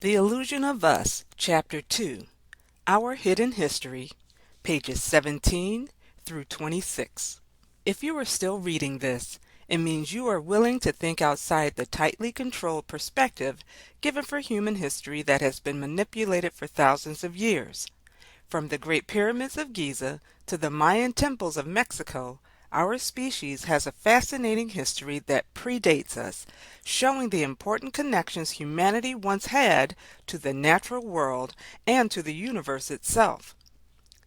The Illusion of Us, Chapter 2, Our Hidden History, pages 17 through 26. If you are still reading this, it means you are willing to think outside the tightly controlled perspective given for human history that has been manipulated for thousands of years. From the Great Pyramids of Giza to the Mayan temples of Mexico, our species has a fascinating history that predates us, showing the important connections humanity once had to the natural world and to the universe itself.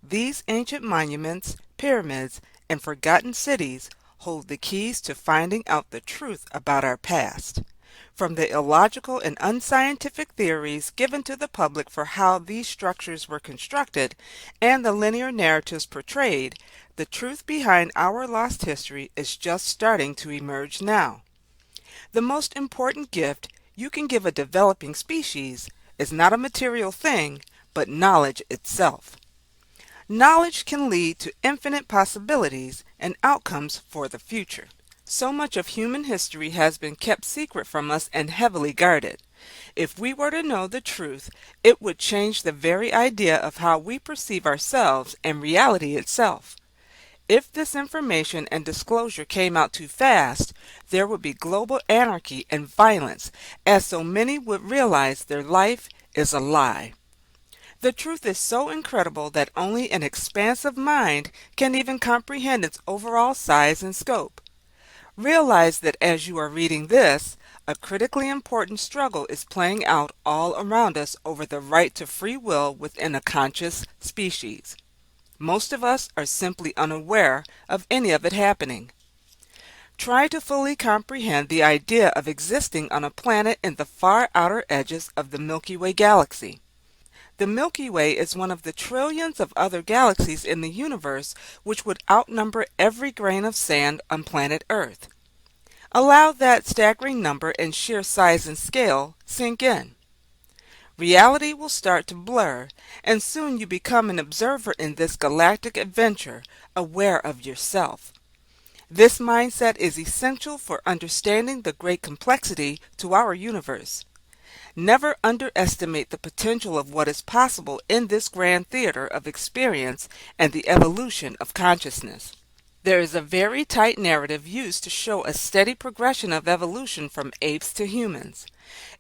These ancient monuments, pyramids, and forgotten cities hold the keys to finding out the truth about our past. From the illogical and unscientific theories given to the public for how these structures were constructed and the linear narratives portrayed, the truth behind our lost history is just starting to emerge now. The most important gift you can give a developing species is not a material thing, but knowledge itself. Knowledge can lead to infinite possibilities and outcomes for the future. So much of human history has been kept secret from us and heavily guarded. If we were to know the truth, it would change the very idea of how we perceive ourselves and reality itself. If this information and disclosure came out too fast, there would be global anarchy and violence, as so many would realize their life is a lie. The truth is so incredible that only an expansive mind can even comprehend its overall size and scope. Realize that as you are reading this, a critically important struggle is playing out all around us over the right to free will within a conscious species. Most of us are simply unaware of any of it happening. Try to fully comprehend the idea of existing on a planet in the far outer edges of the Milky Way galaxy. The Milky Way is one of the trillions of other galaxies in the universe which would outnumber every grain of sand on planet Earth. Allow that staggering number and sheer size and scale sink in. Reality will start to blur, and soon you become an observer in this galactic adventure, aware of yourself. This mindset is essential for understanding the great complexity to our universe. Never underestimate the potential of what is possible in this grand theater of experience and the evolution of consciousness. There is a very tight narrative used to show a steady progression of evolution from apes to humans.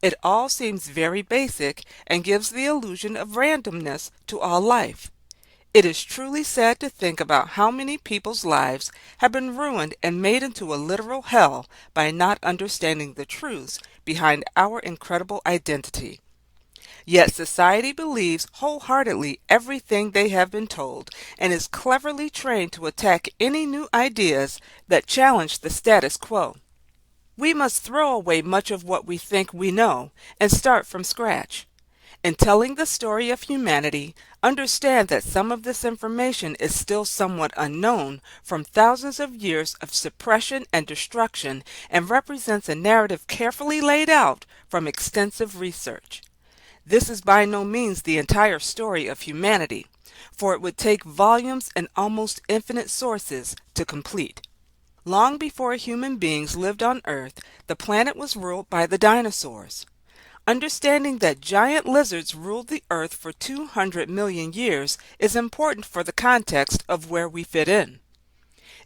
It all seems very basic and gives the illusion of randomness to all life. It is truly sad to think about how many people's lives have been ruined and made into a literal hell by not understanding the truths behind our incredible identity. Yet society believes wholeheartedly everything they have been told and is cleverly trained to attack any new ideas that challenge the status quo. We must throw away much of what we think we know and start from scratch. In telling the story of humanity, understand that some of this information is still somewhat unknown from thousands of years of suppression and destruction and represents a narrative carefully laid out from extensive research. This is by no means the entire story of humanity, for it would take volumes and almost infinite sources to complete. Long before human beings lived on Earth, the planet was ruled by the dinosaurs. Understanding that giant lizards ruled the Earth for 200 million years is important for the context of where we fit in.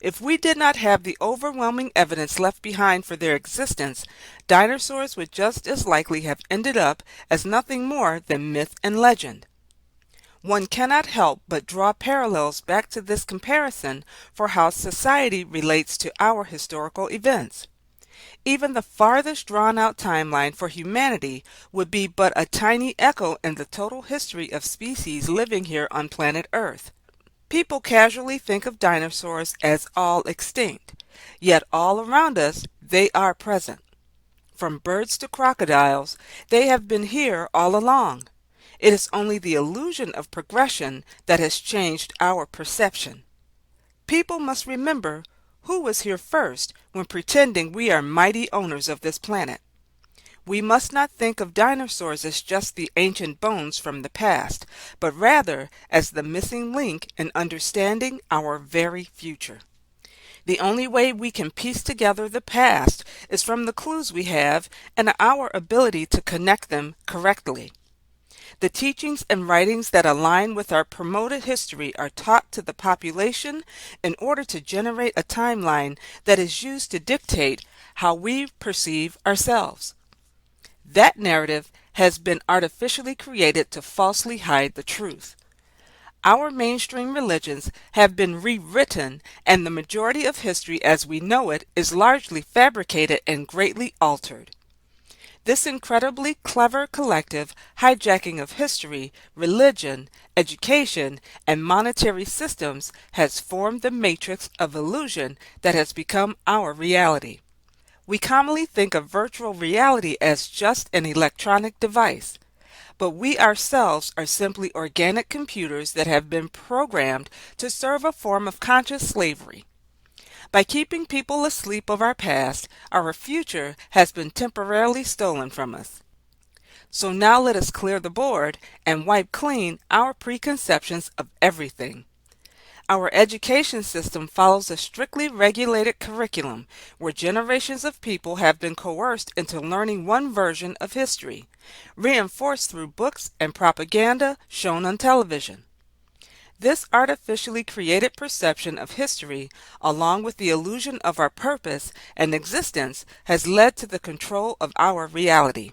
If we did not have the overwhelming evidence left behind for their existence, dinosaurs would just as likely have ended up as nothing more than myth and legend. One cannot help but draw parallels back to this comparison for how society relates to our historical events. Even the farthest drawn-out timeline for humanity would be but a tiny echo in the total history of species living here on planet Earth. People casually think of dinosaurs as all extinct, yet all around us they are present. From birds to crocodiles, they have been here all along. It is only the illusion of progression that has changed our perception. People must remember who was here first when pretending we are mighty owners of this planet. We must not think of dinosaurs as just the ancient bones from the past, but rather as the missing link in understanding our very future. The only way we can piece together the past is from the clues we have and our ability to connect them correctly. The teachings and writings that align with our promoted history are taught to the population in order to generate a timeline that is used to dictate how we perceive ourselves. That narrative has been artificially created to falsely hide the truth. Our mainstream religions have been rewritten, and the majority of history as we know it is largely fabricated and greatly altered. This incredibly clever collective hijacking of history, religion, education, and monetary systems has formed the matrix of illusion that has become our reality. We commonly think of virtual reality as just an electronic device, but we ourselves are simply organic computers that have been programmed to serve a form of conscious slavery. By keeping people asleep of our past, our future has been temporarily stolen from us. So now let us clear the board and wipe clean our preconceptions of everything. Our education system follows a strictly regulated curriculum where generations of people have been coerced into learning one version of history, reinforced through books and propaganda shown on television. This artificially created perception of history, along with the illusion of our purpose and existence, has led to the control of our reality.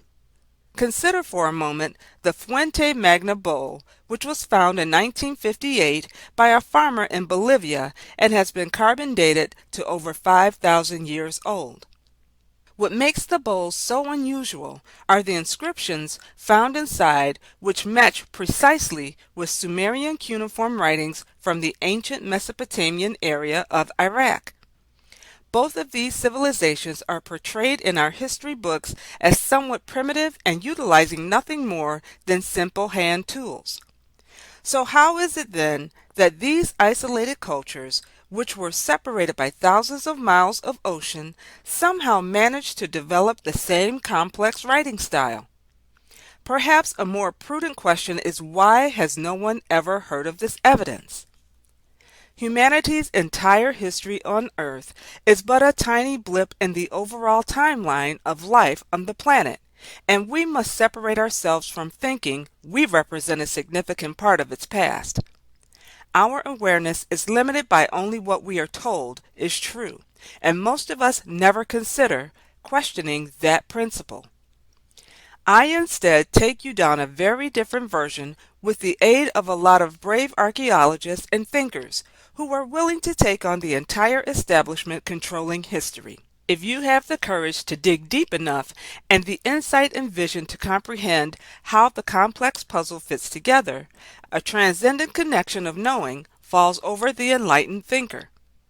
Consider for a moment the Fuente Magna bowl, which was found in 1958 by a farmer in Bolivia and has been carbon dated to over 5,000 years old. What makes the bowl so unusual are the inscriptions found inside, which match precisely with Sumerian cuneiform writings from the ancient Mesopotamian area of Iraq. Both of these civilizations are portrayed in our history books as somewhat primitive and utilizing nothing more than simple hand tools. So how is it then that these isolated cultures, which were separated by thousands of miles of ocean, somehow managed to develop the same complex writing style? Perhaps a more prudent question is, why has no one ever heard of this evidence? Humanity's entire history on Earth is but a tiny blip in the overall timeline of life on the planet, and we must separate ourselves from thinking we represent a significant part of its past. Our awareness is limited by only what we are told is true, and most of us never consider questioning that principle. I instead take you down a very different version with the aid of a lot of brave archaeologists and thinkers who are willing to take on the entire establishment controlling history. If you have the courage to dig deep enough and the insight and vision to comprehend how the complex puzzle fits together, a transcendent connection of knowing falls over the enlightened thinker.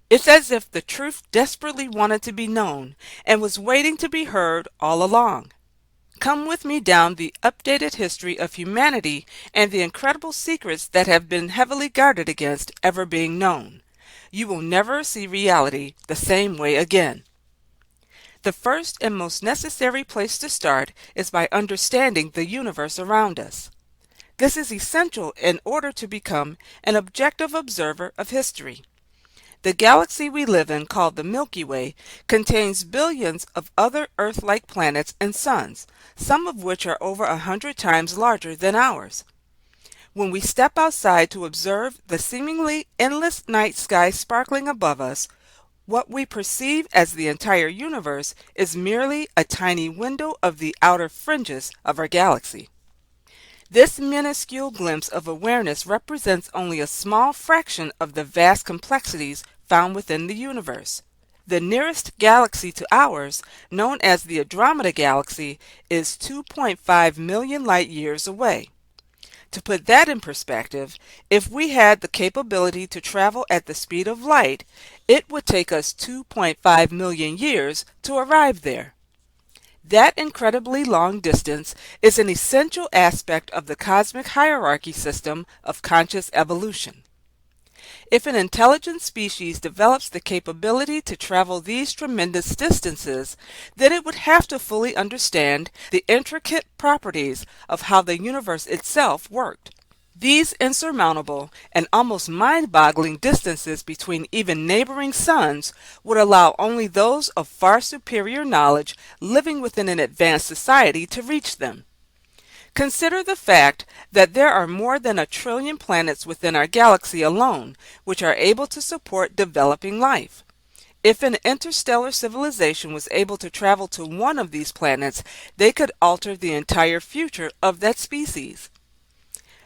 It's as if the truth desperately wanted to be known and was waiting to be heard all along. Come with me down the updated history of humanity and the incredible secrets that have been heavily guarded against ever being known. You will never see reality the same way again. The first and most necessary place to start is by understanding the universe around us. This is essential in order to become an objective observer of history. The galaxy we live in, called the Milky Way, contains billions of other Earth-like planets and suns, some of which are over 100 times larger than ours. When we step outside to observe the seemingly endless night sky sparkling above us, what we perceive as the entire universe is merely a tiny window of the outer fringes of our galaxy. This minuscule glimpse of awareness represents only a small fraction of the vast complexities found within the universe. The nearest galaxy to ours, known as the Andromeda Galaxy, is 2.5 million light years away. To put that in perspective, if we had the capability to travel at the speed of light, it would take us 2.5 million years to arrive there. That incredibly long distance is an essential aspect of the cosmic hierarchy system of conscious evolution. If an intelligent species develops the capability to travel these tremendous distances, then it would have to fully understand the intricate properties of how the universe itself worked. These insurmountable and almost mind-boggling distances between even neighboring suns would allow only those of far superior knowledge living within an advanced society to reach them. Consider the fact that there are more than 1 trillion planets within our galaxy alone, which are able to support developing life. If an interstellar civilization was able to travel to one of these planets, they could alter the entire future of that species.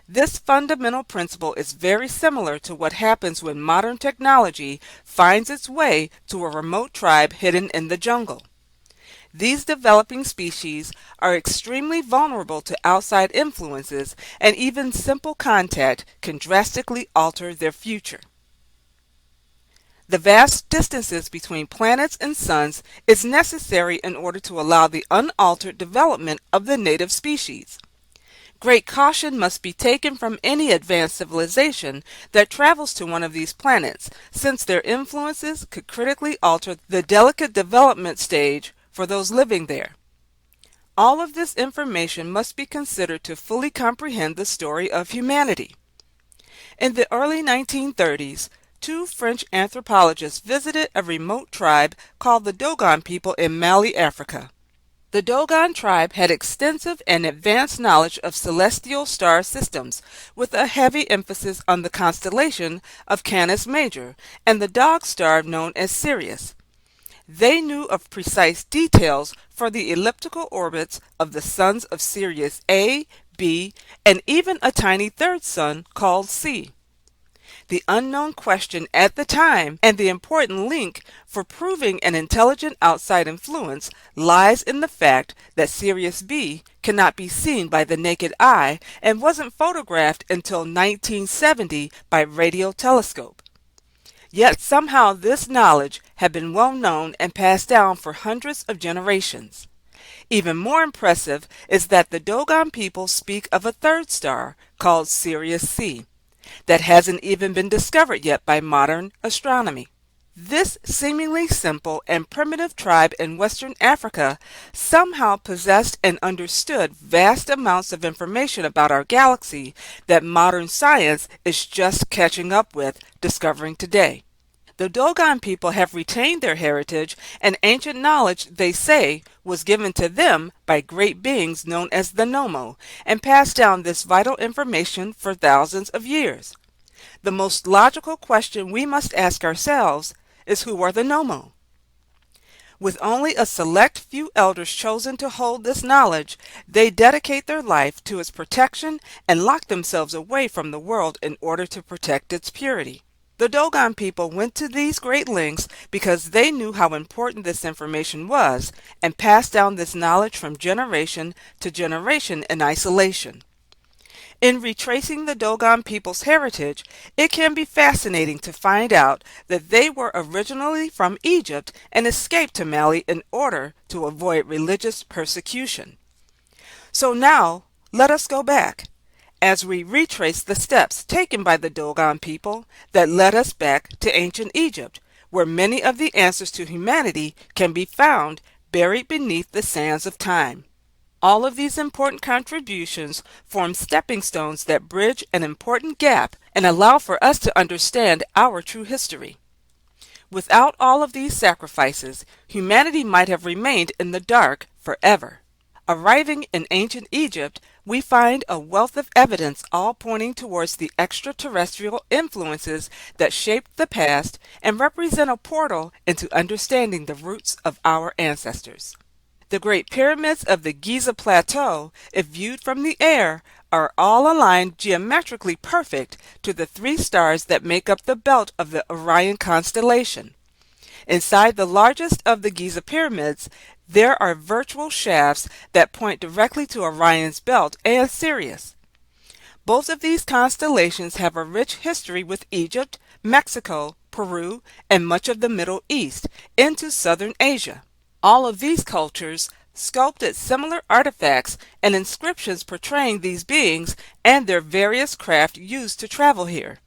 This fundamental principle is very similar to what happens when modern technology finds its way to a remote tribe hidden in the jungle. These developing species are extremely vulnerable to outside influences, and even simple contact can drastically alter their future. The vast distances between planets and suns is necessary in order to allow the unaltered development of the native species. Great caution must be taken from any advanced civilization that travels to one of these planets, since their influences could critically alter the delicate development stage for those living there. All of this information must be considered to fully comprehend the story of humanity. In the early 1930s, two French anthropologists visited a remote tribe called the Dogon people in Mali, Africa. The Dogon tribe had extensive and advanced knowledge of celestial star systems, with a heavy emphasis on the constellation of Canis Major and the dog star known as Sirius. They knew of precise details for the elliptical orbits of the suns of Sirius A, B, and even a tiny third sun called C. The unknown question at the time, and the important link for proving an intelligent outside influence, lies in the fact that Sirius B cannot be seen by the naked eye and wasn't photographed until 1970 by radio telescope. Yet somehow this knowledge had been well known and passed down for hundreds of generations. Even more impressive is that the Dogon people speak of a third star called Sirius C that hasn't even been discovered yet by modern astronomy. This seemingly simple and primitive tribe in Western Africa somehow possessed and understood vast amounts of information about our galaxy that modern science is just catching up with discovering today. The Dogon people have retained their heritage, and ancient knowledge, they say, was given to them by great beings known as the Nommo, and passed down this vital information for thousands of years. The most logical question we must ask ourselves is, who are the Nommo? With only a select few elders chosen to hold this knowledge, they dedicate their life to its protection and lock themselves away from the world in order to protect its purity. The Dogon people went to these great lengths because they knew how important this information was and passed down this knowledge from generation to generation in isolation. In retracing the Dogon people's heritage, it can be fascinating to find out that they were originally from Egypt and escaped to Mali in order to avoid religious persecution. So now, let us go back, as we retrace the steps taken by the Dogon people that led us back to ancient Egypt, where many of the answers to humanity can be found buried beneath the sands of time. All of these important contributions form stepping stones that bridge an important gap and allow for us to understand our true history. Without all of these sacrifices, humanity might have remained in the dark forever. Arriving in ancient Egypt, we find a wealth of evidence all pointing towards the extraterrestrial influences that shaped the past and represent a portal into understanding the roots of our ancestors. The Great Pyramids of the Giza Plateau, if viewed from the air, are all aligned geometrically perfect to the 3 stars that make up the belt of the Orion constellation. Inside the largest of the Giza Pyramids, there are virtual shafts that point directly to Orion's belt and Sirius. Both of these constellations have a rich history with Egypt, Mexico, Peru, and much of the Middle East into southern Asia. All of these cultures sculpted similar artifacts and inscriptions portraying these beings and their various craft used to travel here.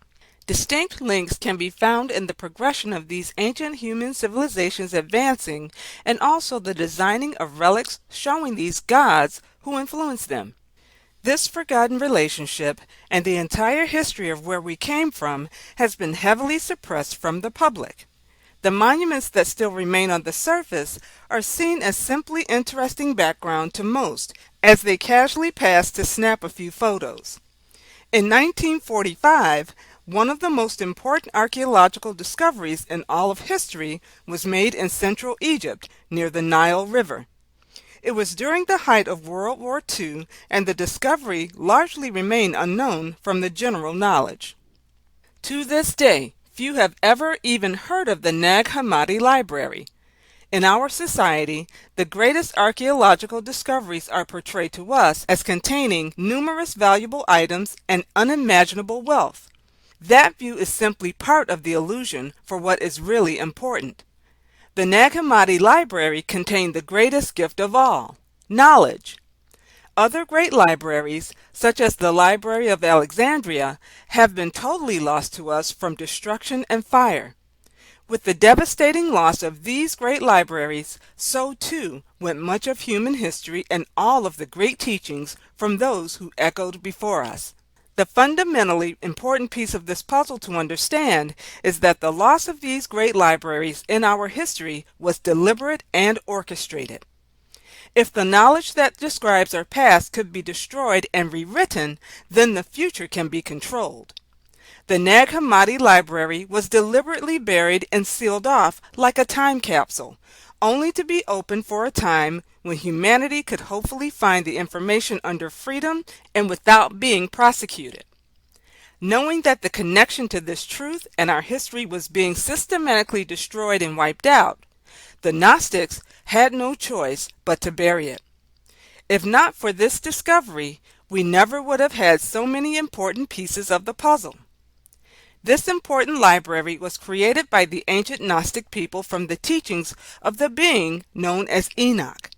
Distinct links can be found in the progression of these ancient human civilizations advancing, and also the designing of relics showing these gods who influenced them. This forgotten relationship and the entire history of where we came from has been heavily suppressed from the public. The monuments that still remain on the surface are seen as simply interesting background to most, as they casually passed to snap a few photos. In 1945, one of the most important archaeological discoveries in all of history was made in central Egypt near the Nile River. It was during the height of World War II, and the discovery largely remained unknown from the general knowledge. To this day, few have ever even heard of the Nag Hammadi Library. In our society, the greatest archaeological discoveries are portrayed to us as containing numerous valuable items and unimaginable wealth. That view is simply part of the illusion for what is really important. The Nag Hammadi Library contained the greatest gift of all, knowledge. Other great libraries, such as the Library of Alexandria, have been totally lost to us from destruction and fire. With the devastating loss of these great libraries, so too went much of human history and all of the great teachings from those who echoed before us. The fundamentally important piece of this puzzle to understand is that the loss of these great libraries in our history was deliberate and orchestrated. If the knowledge that describes our past could be destroyed and rewritten, then the future can be controlled. The Nag Hammadi Library was deliberately buried and sealed off like a time capsule, only to be opened for a time when humanity could hopefully find the information under freedom and without being prosecuted. Knowing that the connection to this truth and our history was being systematically destroyed and wiped out, the Gnostics had no choice but to bury it. If not for this discovery, we never would have had so many important pieces of the puzzle. This important library was created by the ancient Gnostic people from the teachings of the being known as Enoch.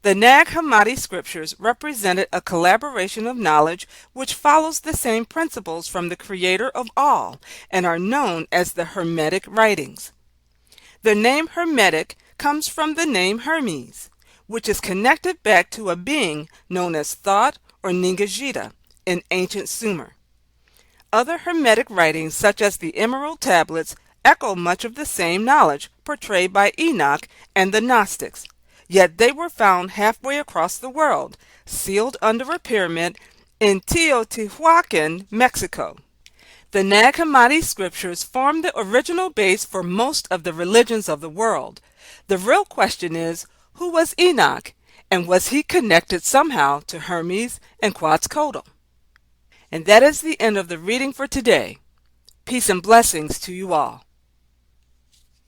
The Nag Hammadi scriptures represented a collaboration of knowledge which follows the same principles from the Creator of all and are known as the Hermetic writings. The name Hermetic comes from the name Hermes, which is connected back to a being known as Thoth or Ningishita in ancient Sumer. Other Hermetic writings, such as the Emerald Tablets, echo much of the same knowledge portrayed by Enoch and the Gnostics, yet they were found halfway across the world, sealed under a pyramid in Teotihuacan, Mexico. The Nag Hammadi scriptures form the original base for most of the religions of the world. The real question is, who was Enoch, and was he connected somehow to Hermes and Quetzalcoatl? And that is the end of the reading for today. Peace and blessings to you all.